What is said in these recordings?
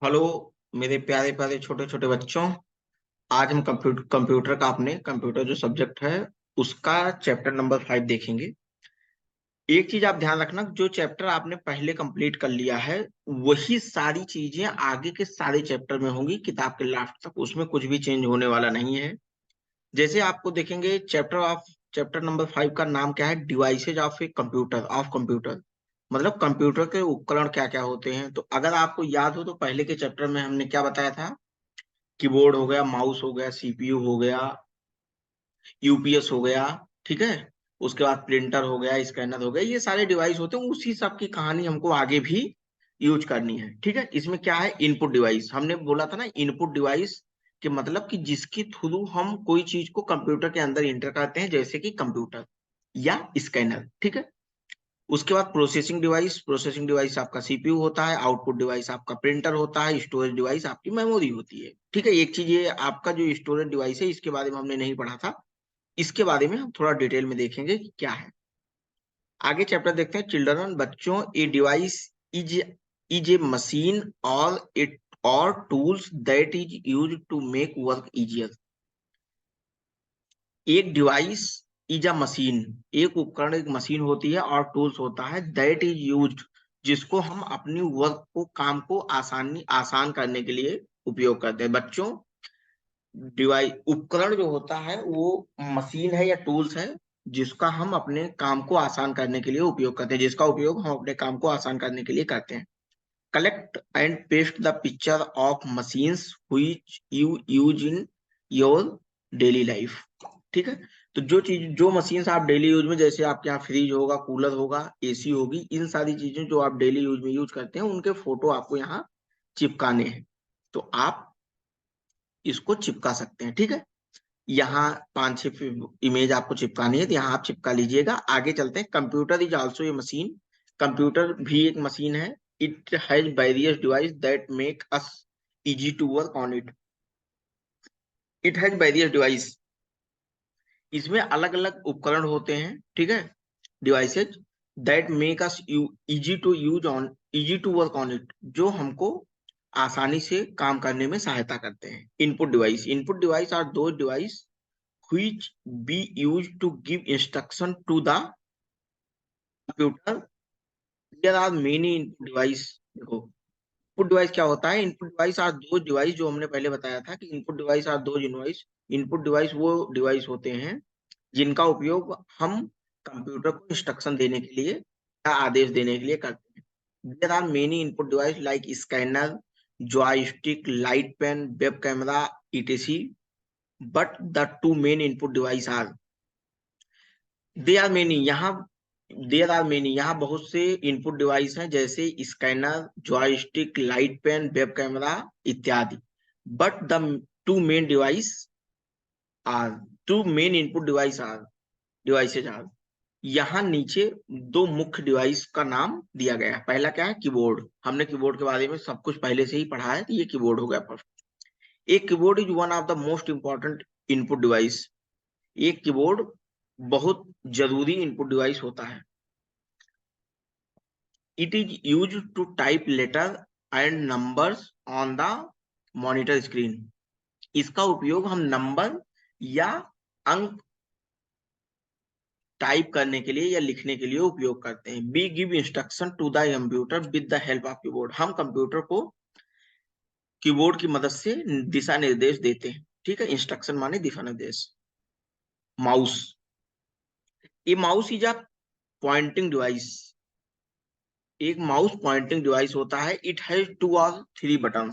Hello मेरे प्यारे प्यारे छोटे छोटे बच्चों। आज हम कंप्यूटर का अपने कंप्यूटर जो सब्जेक्ट है उसका चैप्टर नंबर 5 देखेंगे। एक चीज आप ध्यान रखना, जो चैप्टर आपने पहले कंप्लीट कर लिया है वही सारी चीजें आगे के सारे चैप्टर में होंगी किताब के लास्ट तक, उसमें कुछ भी चेंज होने वाला नहीं है। जैसे आपको देखेंगे चैप्टर नंबर 5 का नाम क्या है, devices of a computer of computer. मतलब कंप्यूटर के उपकरण क्या क्या होते हैं। तो अगर आपको याद हो तो पहले के चैप्टर में हमने क्या बताया था, कीबोर्ड हो गया, माउस हो गया, सीपीयू हो गया, यूपीएस हो गया, ठीक है। उसके बाद प्रिंटर हो गया, स्कैनर हो गया, ये सारे डिवाइस होते हैं। उसी सब की कहानी हमको आगे भी यूज करनी है, ठीक है। इसमें क्या है, इनपुट डिवाइस हमने बोला था ना। इनपुट डिवाइस के मतलब कि जिसके थ्रू हम कोई चीज को कंप्यूटर के अंदर इंटर करते हैं, जैसे कि कंप्यूटर या स्कैनर, ठीक है। उसके बाद प्रोसेसिंग डिवाइस आपका सीपीयू होता है, आउटपुट डिवाइस आपका प्रिंटर होता है, स्टोरेज डिवाइस आपकी मेमोरी होती है, ठीक है। एक चीज ये आपका जो स्टोरेज डिवाइस है इसके बारे में हमने नहीं पढ़ा था, इसके बारे में हम थोड़ा डिटेल में देखेंगे कि क्या है। आगे चैप्टर देखते हैं, चिल्ड्रन बच्चों। A device is is a machine और इट और tools that is use to make work easier. एक डिवाइस इज अ मशीन, एक उपकरण एक मशीन होती है, और टूल्स होता है दैट इज यूज्ड, जिसको हम अपनी वर्क को काम को आसान करने के लिए उपयोग करते हैं। बच्चों, डिवाइस उपकरण जो होता है वो मशीन है या टूल्स है जिसका हम अपने काम को आसान करने के लिए उपयोग करते हैं, जिसका उपयोग हम अपने काम को आसान करने के लिए करते हैं। Collect and paste the picture of machines which you use in your daily life, ठीक है। तो जो मशीन्स आप डेली यूज में, जैसे आपके यहाँ फ्रिज होगा, कूलर होगा, एसी होगी, इन सारी चीजें जो आप डेली यूज में यूज करते हैं उनके फोटो आपको यहाँ चिपकाने हैं। तो आप इसको चिपका सकते हैं, ठीक है। यहाँ 5-6 इमेज आपको चिपकानी है तो यहाँ आप चिपका लीजिएगा। आगे चलते हैं, computer is also a machine. Computer भी एक मशीन है। It has various device that make us easy to work on it. It has various device, इसमें अलग अलग उपकरण होते हैं, ठीक है, devices that make us easy to use on easy to work on it, जो हमको आसानी से काम करने में सहायता करते हैं। इनपुट डिवाइस आर दो device which be used to give instruction to the computer. There are many input device। देखो, इनपुट डिवाइस क्या होता है, इनपुट डिवाइस आर दो डिवाइस, जो हमने पहले बताया था कि इनपुट डिवाइस आर दो डिवाइस। इनपुट डिवाइस वो डिवाइस होते हैं जिनका उपयोग हम कंप्यूटर को इंस्ट्रक्शन देने के लिए या आदेश देने के लिए करते हैं। There are many input device like scanner, joystick, light pen, web camera, etc, but the two main input device are, they are many यहाँ देयर आर मेनी यहाँ बहुत से इनपुट डिवाइस हैं, जैसे scanner, joystick, light pen, web camera इत्यादि। But the two main device are two main input devices are, यहाँ नीचे दो मुख्य डिवाइस का नाम दिया गया है। पहला क्या है, कीबोर्ड। हमने कीबोर्ड के बारे में सब कुछ पहले से ही पढ़ा है, तो ये कीबोर्ड हो गया फर्स्ट। एक keyboard is one of the most important input device. एक कीबोर्ड बहुत जरूरी इनपुट डिवाइस होता है। It is used to type letter and numbers on the monitor screen। इसका उपयोग हम नंबर या अंक टाइप करने के लिए या लिखने के लिए उपयोग करते हैं। We give instruction to the computer with the help of keyboard। हम कंप्यूटर को कीबोर्ड की मदद से दिशा निर्देश देते हैं, ठीक है। इंस्ट्रक्शन माने दिशा निर्देश। माउस, ये mouse is a pointing device. एक माउस पॉइंटिंग डिवाइस होता है। इट हैज 2 और 3 बटन,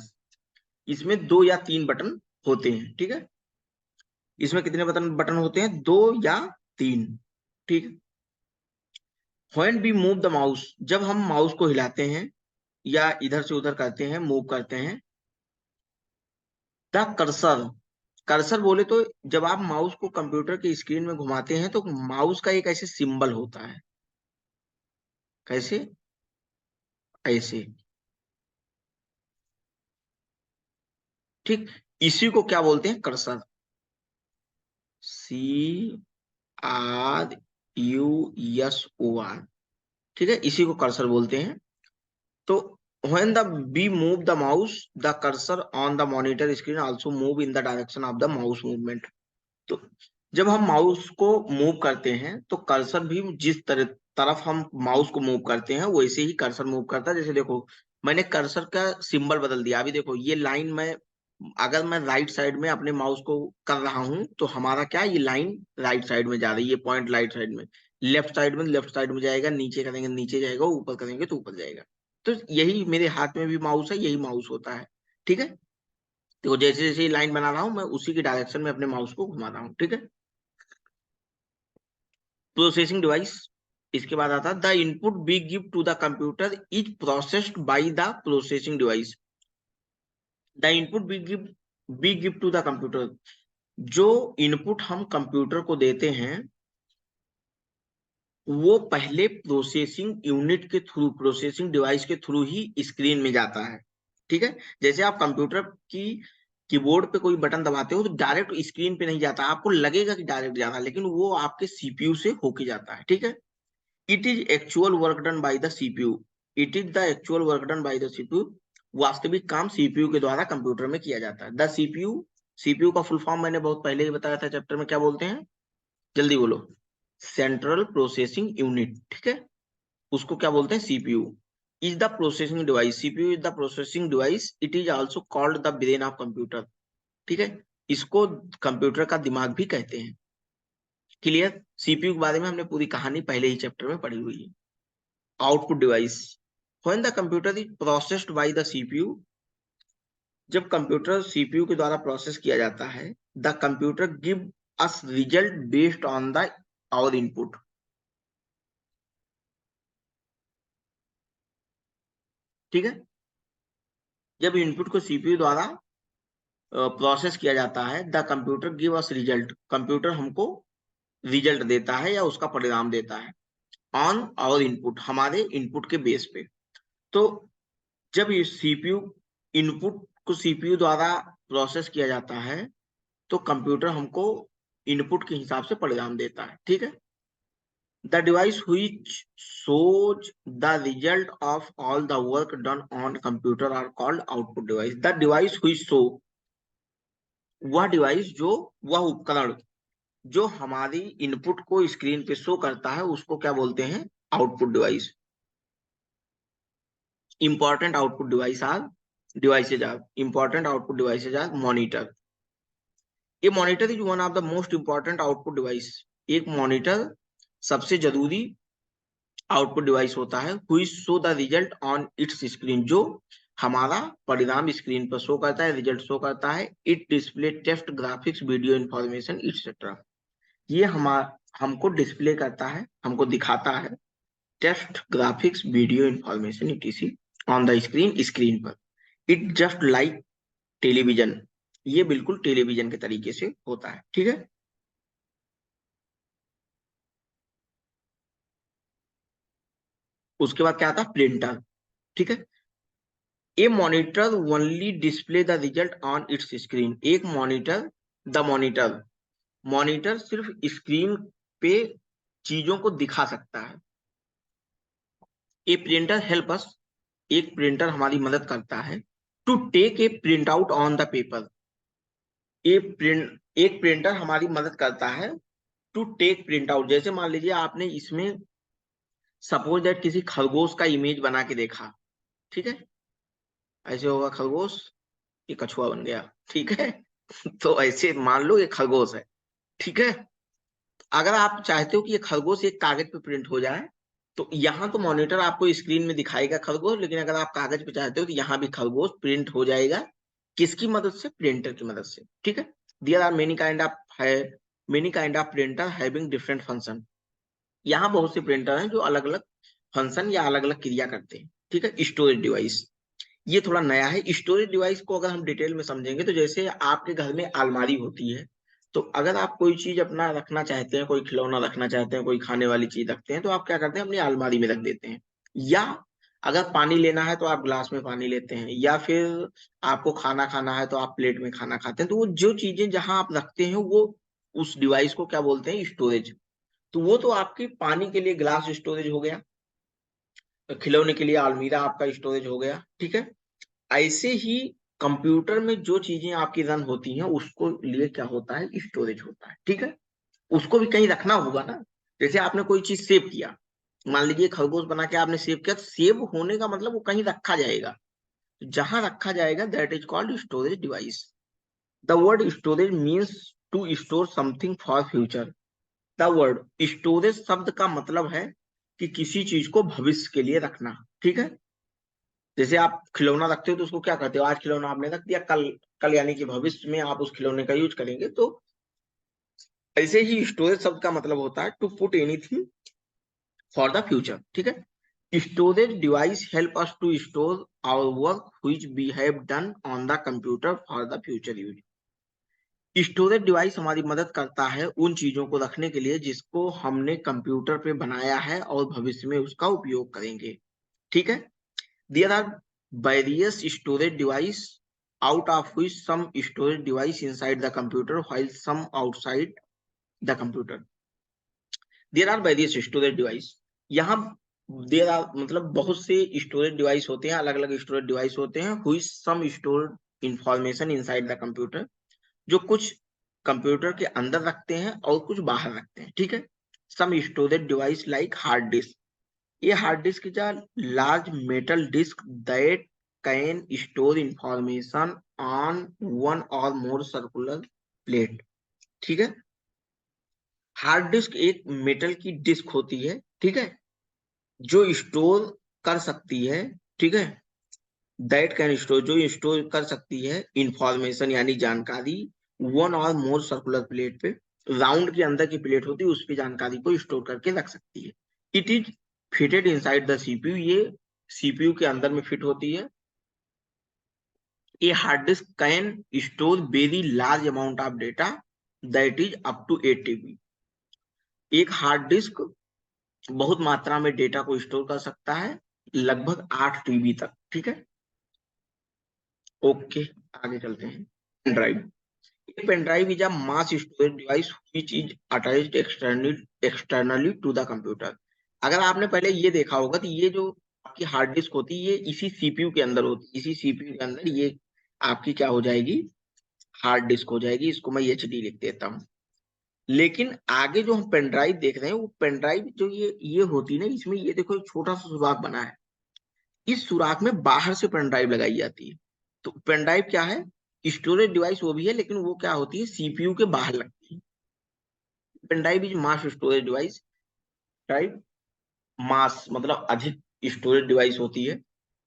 इसमें 2 या 3 बटन होते हैं, ठीक है। इसमें कितने बटन बटन होते हैं, 2 या 3, ठीक है। When we move the mouse, जब हम माउस को हिलाते हैं या इधर से उधर करते हैं, मूव करते हैं, द कर्सर, कर्सर बोले तो जब आप माउस को कंप्यूटर की स्क्रीन में घुमाते हैं तो माउस का एक ऐसे सिंबल होता है, कैसे, ऐसे, ठीक। इसी को क्या बोलते हैं, कर्सर। CRUSOR, ठीक है, इसी को कर्सर बोलते हैं। तो When the we move the mouse, the cursor on the monitor screen also move in the direction of the mouse movement. तो जब हम माउस को मूव करते हैं तो कर्सर भी जिस तरफ हम माउस को मूव करते हैं वैसे ही कर्सर मूव करता है। जैसे देखो मैंने कर्सर का सिंबल बदल दिया। अभी देखो ये लाइन में अगर मैं राइट साइड में अपने माउस को कर रहा हूं तो हमारा क्या ये लाइन राइट साइड में जा रही है, ये पॉइंट राइट साइड में, लेफ्ट साइड में जाएगा, नीचे करेंगे नीचे जाएगा, ऊपर करेंगे तो ऊपर जाएगा। तो यही मेरे हाथ में भी माउस है, यही माउस होता है। ठीक है, तो जैसे जैसे लाइन बना रहा हूं मैं उसी की डायरेक्शन में अपने माउस को घुमा रहा हूँ। ठीक है, प्रोसेसिंग डिवाइस इसके बाद आता है the input be give to the computer is processed by the processing device. The input be give to the computer, जो इनपुट हम कंप्यूटर को देते हैं वो पहले प्रोसेसिंग यूनिट के थ्रू, प्रोसेसिंग डिवाइस के थ्रू ही स्क्रीन में जाता है। ठीक है, जैसे आप कंप्यूटर की कीबोर्ड पे कोई बटन दबाते हो तो डायरेक्ट स्क्रीन पे नहीं जाता, आपको लगेगा कि डायरेक्ट जा रहा है लेकिन वो आपके सीपीयू से होके जाता है। ठीक है, it is actual work done by the CPU. It is the actual work done by the CPU. वास्तविक काम सीपीयू के द्वारा कंप्यूटर में किया जाता है। द सीपीयू, सीपीयू का फुल फॉर्म मैंने बहुत पहले ही बताया था चैप्टर में, क्या बोलते हैं जल्दी बोलो? Central processing unit. ठीक है, उसको क्या बोलते हैं? CPU is the processing device. CPU is the processing device. It is also called the brain of computer. ठीक है, इसको कंप्यूटर का दिमाग भी कहते हैं। क्लियर? सीपीयू के बारे में हमने पूरी कहानी पहले ही चैप्टर में पढ़ी हुई है। Output device, when the computer is processed by the CPU, जब कंप्यूटर सीपीयू के द्वारा प्रोसेस किया जाता है, the computer give us result based on the our input. ठीक है, जब इनपुट को सीपीयू द्वारा प्रोसेस किया जाता है, the computer give us result, computer हमको रिजल्ट देता है या उसका परिणाम देता है ऑन आवर इनपुट, हमारे इनपुट के बेस पे। तो जब ये सीपीयू इनपुट को सीपीयू द्वारा प्रोसेस किया जाता है तो कंप्यूटर हमको इनपुट के हिसाब से परिणाम देता है। ठीक है, the device which shows the result of all the work done on computer are called output device। the device which show, वह डिवाइस जो, वह उपकरण जो हमारी इनपुट को स्क्रीन पे शो करता है उसको क्या बोलते हैं? Output device. Important output devices are important output devices are monitor. ये monitor is one of the most important output device. एक मॉनिटर सबसे जरूरी आउटपुट डिवाइस होता है which show the result on its screen, जो हमारा परिणाम स्क्रीन पर शो करता है, रिजल्ट शो करता है। It display text, graphics, video information etcetera. ये हमको डिस्प्ले करता है, हमको दिखाता है text, graphics, video information etc. on the screen, screen पर। इट जस्ट लाइक टेलीविजन, ये बिल्कुल टेलीविजन के तरीके से होता है। ठीक है, उसके बाद क्या आता है? प्रिंटर। ठीक है, a monitor only display the result on its screen. एक मॉनिटर, द मॉनिटर, मॉनिटर सिर्फ स्क्रीन पे चीजों को दिखा सकता है। ए प्रिंटर हेल्प अस, एक प्रिंटर हमारी मदद करता है to take a print out on the paper. एक प्रिंटर हमारी मदद करता है टू टेक प्रिंट आउट। जैसे मान लीजिए आपने इसमें सपोज दैट किसी खरगोश का इमेज बना के देखा। ठीक है, ऐसे होगा खरगोश, ये कछुआ बन गया। ठीक है तो ऐसे मान लो ये खरगोश है। ठीक है, अगर आप चाहते हो कि ये खरगोश एक कागज पे प्रिंट हो जाए तो यहाँ तो मॉनिटर आपको स्क्रीन में दिखाएगा खरगोश, लेकिन अगर आप कागज पे चाहते हो तो यहाँ भी खरगोश प्रिंट हो जाएगा। किसकी मदद से? प्रिंटर की मदद से। ठीक है, there are many kind of printer having different function. यहाँ बहुत से प्रिंटर हैं जो अलग अलग फंक्शन या अलग अलग क्रिया करते हैं। ठीक है, स्टोरेज डिवाइस, ये थोड़ा नया है। स्टोरेज डिवाइस को अगर हम डिटेल में समझेंगे तो जैसे आपके घर में अलमारी होती है, तो अगर आप कोई चीज अपना रखना चाहते हैं, कोई खिलौना रखना चाहते हैं, कोई खाने वाली चीज रखते हैं, तो आप क्या करते हैं? अपनी अलमारी में रख देते हैं। या अगर पानी लेना है तो आप ग्लास में पानी लेते हैं, या फिर आपको खाना खाना है तो आप प्लेट में खाना खाते हैं। तो वो जो चीजें जहां आप रखते हैं वो उस डिवाइस को क्या बोलते हैं? स्टोरेज। तो वो तो आपकी पानी के लिए ग्लास स्टोरेज हो गया। खिलौने के लिए अलमीरा आपका स्टोरेज हो गया, ठीक है। ऐसे ही कंप्यूटर में जो चीजें आपकी रन होती हैं उसको लिए क्या होता है, स्टोरेज होता है, ठीक है। उसको भी कहीं रखना होगा ना। जैसे आपने कोई चीज सेव किया, मान लीजिए खरगोश बना के आपने सेव किया, तो सेव होने का मतलब वो कहीं रखा जाएगा। जहां रखा जाएगा that is called storage device. The word storage means to store something for future. The word storage शब्द का मतलब है कि किसी चीज को भविष्य के लिए रखना, ठीक है। जैसे आप खिलौना रखते हो तो उसको क्या करते हो, आज खिलौना आपने रख दिया, कल कल यानी कि भविष्य में आप उस खिलौने का यूज करेंगे। तो ऐसे ही स्टोरेज शब्द का मतलब होता है to put anything for the future, ठीक है। Storage device help us to store our work which we have done on the computer for the future use. Storage device हमारी मदद करता है उन चीजों को रखने के लिए जिसको हमने कंप्यूटर पे बनाया है और भविष्य में उसका उपयोग करेंगे, ठीक है। There are various storage device out of which some storage device inside the computer while some outside the computer. There are various storage device. यहाँ there are मतलब बहुत से स्टोरेज डिवाइस होते हैं, अलग अलग स्टोरेज डिवाइस होते हैं which some store information inside the computer, जो कुछ कंप्यूटर के अंदर रखते हैं और कुछ बाहर रखते हैं, ठीक है। Some storage device like hard disk. ये hard disk is a large metal disk that can store information on one or more circular plate, ठीक है। हार्ड डिस्क एक मेटल की डिस्क होती है, ठीक है, जो स्टोर कर सकती है, ठीक है। दैट कैन स्टोर, जो स्टोर कर सकती है इंफॉर्मेशन यानी जानकारी, one or more circular plate पे, राउंड के अंदर की प्लेट होती है उस पे जानकारी को स्टोर करके रख सकती है। It is fitted inside the CPU, ये सीपीयू के अंदर में फिट होती है। A hard disk can store very large amount of data that is up to 8 TB। एक हार्ड डिस्क बहुत मात्रा में डेटा को स्टोर कर सकता है, लगभग 8 TB तक, ठीक है। ओके, आगे चलते हैं। Pen drive. A pen drive is a mass storage device which is attached externally to the computer. अगर आपने पहले ये देखा होगा तो ये जो आपकी हार्ड डिस्क होती है ये इसी सीपीयू के अंदर होती है, इसी सीपीयू के अंदर ये आपकी क्या हो जाएगी, हार्ड डिस्क हो जाएगी। इसको मैं एचडी लिख देता हूँ। लेकिन आगे जो हम पेन ड्राइव देख रहे हैं वो पेन ड्राइव जो ये होती है ना, इसमें ये देखो एक छोटा सा सुराख बना है, इस सुराख में बाहर से पेन ड्राइव लगाई जाती है। तो पेन ड्राइव क्या है, स्टोरेज डिवाइस वो भी है, लेकिन वो क्या होती है सीपीयू के बाहर लगती है। Pen drive is mass storage device. Drive mass मतलब अधिक स्टोरेज डिवाइस होती है,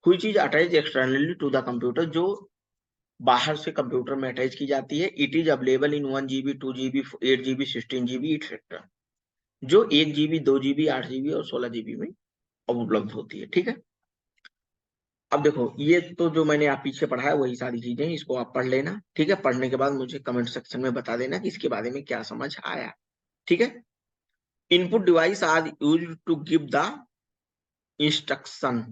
which is attach externally to the computer, जो बाहर से कंप्यूटर में अटैच की जाती है। It is available in 1 GB, 2 GB, 8 GB, 16 GB etcetera, जो 1 GB, 2 GB, 8 GB और 16 GB में उपलब्ध होती है, ठीक है। अब देखो ये तो जो मैंने आप पीछे पढ़ा है वही सारी चीजें, इसको आप पढ़ लेना, ठीक है। पढ़ने के बाद मुझे कमेंट सेक्शन में बता देना कि इसके बारे में क्या समझ आया, ठीक है। Input device are used to give the instruction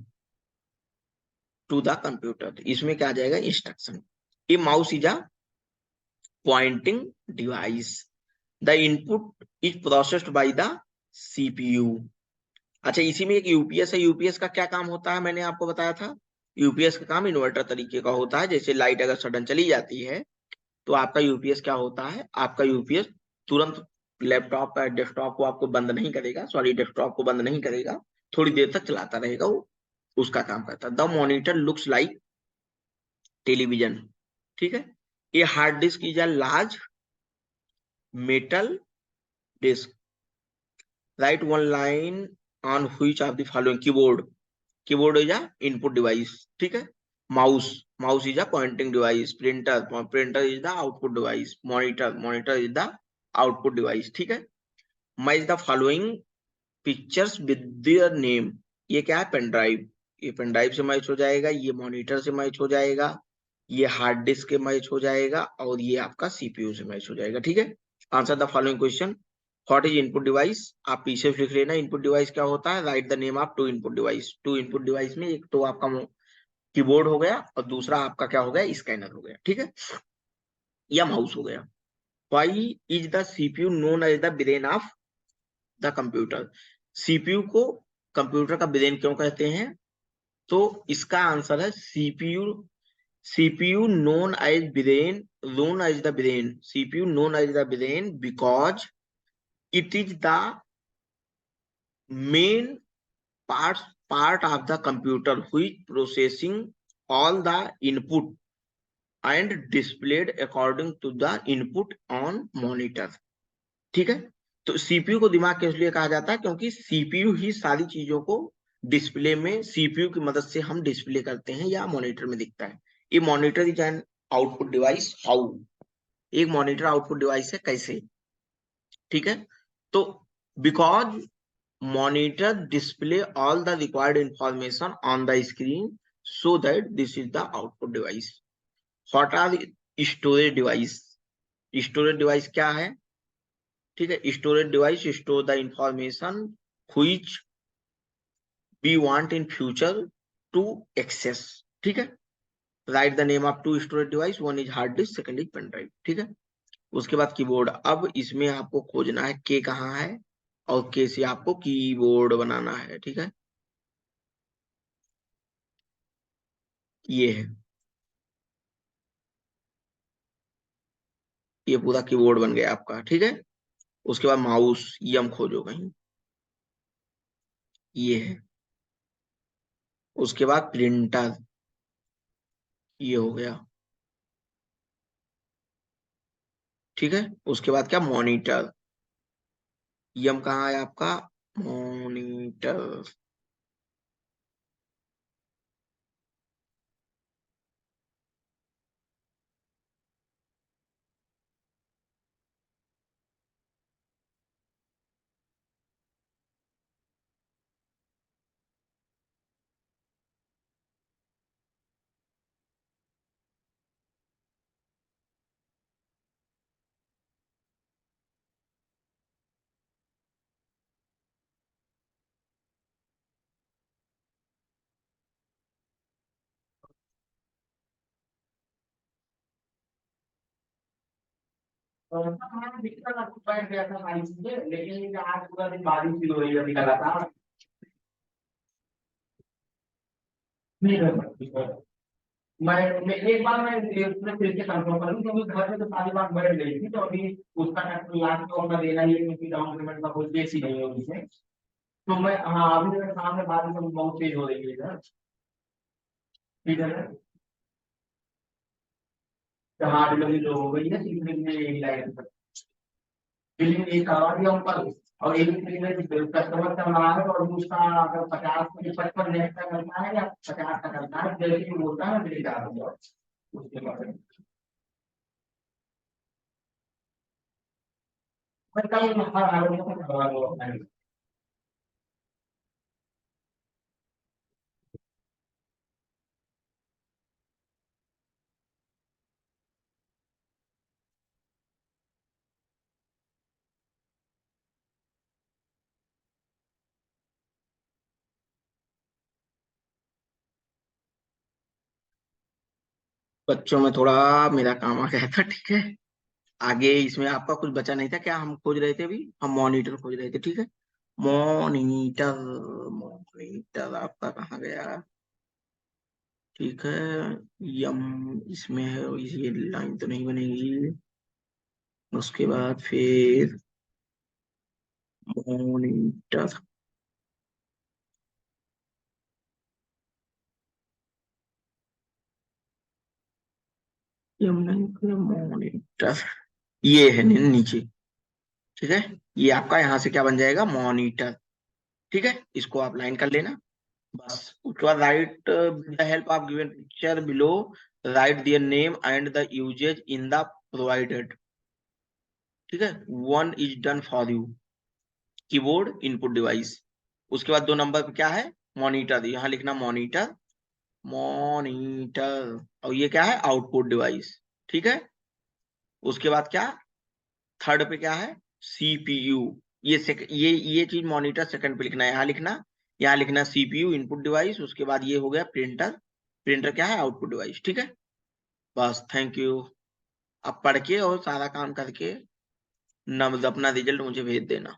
to the computer. इसमें क्या आ जाएगा, इंस्ट्रक्शन। ये mouse is a pointing device. The input is processed by the CPU. अच्छा, इसी में एक यूपीएस है। यूपीएस का क्या काम होता है, मैंने आपको बताया था। यूपीएस का काम इन्वर्टर तरीके का होता है। जैसे लाइट अगर सडन चली जाती है तो आपका यूपीएस क्या होता है, आपका यूपीएस तुरंत लैपटॉप या डेस्कटॉप को आपको बंद नहीं करेगा, सॉरी डेस्कटॉप को बंद नहीं करेगा, थोड़ी देर तक चलाता रहेगा, वो उसका काम करता है। The monitor looks like television, ठीक है। ये hard disk is a large metal disk. Write one line on which of the following. Keyboard, keyboard is a input device, ठीक है। Mouse, mouse is a pointing device. Printer, printer is the output device. Monitor, monitor is the output device, ठीक है। Match the following pictures with their name. ये क्या है, pen drive. ये pen drive से match हो जाएगा, ये मॉनिटर से मैच हो जाएगा, ये हार्ड डिस्क के मैच हो जाएगा और ये आपका सीपीयू से मैच हो जाएगा, ठीक है। Answer the following question. What is input device, आप पीछे लिख लेना। इनपुट डिवाइस क्या होता है, write the name of two input device. Two input device में एक तो आपका कीबोर्ड हो गया और दूसरा आपका क्या हो गया, स्कैनर हो गया, ठीक है, या माउस हो गया। Why is the CPU known as the brain of the computer. CPU को कंप्यूटर का ब्रेन क्यों कहते हैं? तो इसका आंसर है CPU. CPU known as brain, known as the brain. CPU known as the brain because it is the main part part of the computer which processing all the input and displayed according to the input on monitor. ठीक है, तो CPU को दिमाग किस लिए कहा जाता है? क्योंकि सीपीयू ही सारी चीजों को डिस्प्ले में सीपीयू की मदद से हम डिस्प्ले करते हैं या मॉनिटर में दिखता है। ये monitor is an output device. How? एक मॉनिटर आउटपुट डिवाइस है, कैसे? ठीक है, तो because monitor display all the required information on the screen so that this is the output device. What are storage device? Storage device क्या है? ठीक है, storage device store the information which we want in future to access. ठीक है, write the name of two storage device, one is hard disk, second is pen drive. ठीक है, उसके बाद कीबोर्ड। अब इसमें आपको खोजना है के कहाँ है और के से आपको कीबोर्ड बनाना है। ठीक है, ये है, ये पूरा कीबोर्ड बन गया आपका। ठीक है, उसके बाद माउस, यम खोजो कहीं, ये है। उसके बाद प्रिंटर, ये हो गया। ठीक है, उसके बाद क्या? मॉनिटर, यम कहाँ है आपका? मॉनिटर। लेकिन आज पूरा दिन बारिश भी हो रही है, अभी लगातार नहीं। मैं एक बार मैं उसमें फिर से कंफर्म करूँ, क्योंकि घर में तो सारी बात बढ़ गई थी, तो अभी उसका लास्ट तो अपना देना ही है, क्योंकि डाउन पेमेंट का कोई केस ही नहीं है उनसे। तो मैं, हाँ, अभी मेरे सामने बारिश अभी बहुत तेज हो रही है इधर। ठीक है ना? तो हाँ, डिलीवरी जो हो गई है, 3 दिन में यही लाइन बिलिंग एक करवा दिया ऊपर। और एक दिन में कस्टमर चल रहा है, और उसका अगर 50 से 55 नेट का करता है या 50 का करता है, जैसे ही बोलता है बिल डाल दिया उसके बाद। मैं कल हर हाल में करवा दूंगा। बच्चों में थोड़ा मेरा काम आ गया था। ठीक है, आगे इसमें आपका कुछ बचा नहीं था क्या? हम खोज रहे थे, अभी हम मॉनिटर खोज रहे थे। ठीक है, मॉनिटर, मॉनिटर आपका कहाँ गया? ठीक है, यम इसमें है, ये लाइन तो नहीं बनेगी। उसके बाद फिर मॉनिटर, यम नहीं, मॉनिटर, ये है नीचे। ठीक है, ये आपका यहाँ से क्या बन जाएगा? मॉनिटर। ठीक है, इसको आप लाइन कर लेना बस। उसके बाद write with the help of given picture below, write their name and the usages in the provided. ठीक है, one is done for you, keyboard input device. उसके बाद 2 नंबर पे क्या है? मॉनिटर, यहाँ लिखना मॉनिटर, मॉनिटर। और ये क्या है? Output device. ठीक है, उसके बाद क्या? थर्ड पे क्या है? सीपीयू। ये चीज मॉनिटर सेकंड पे लिखना है, यहाँ लिखना सीपीयू इनपुट डिवाइस। उसके बाद ये हो गया प्रिंटर, प्रिंटर क्या है? Output device. ठीक है, बस, थैंक यू। अब पढ़ के और सारा काम करके अपना रिजल्ट मुझे भेज देना।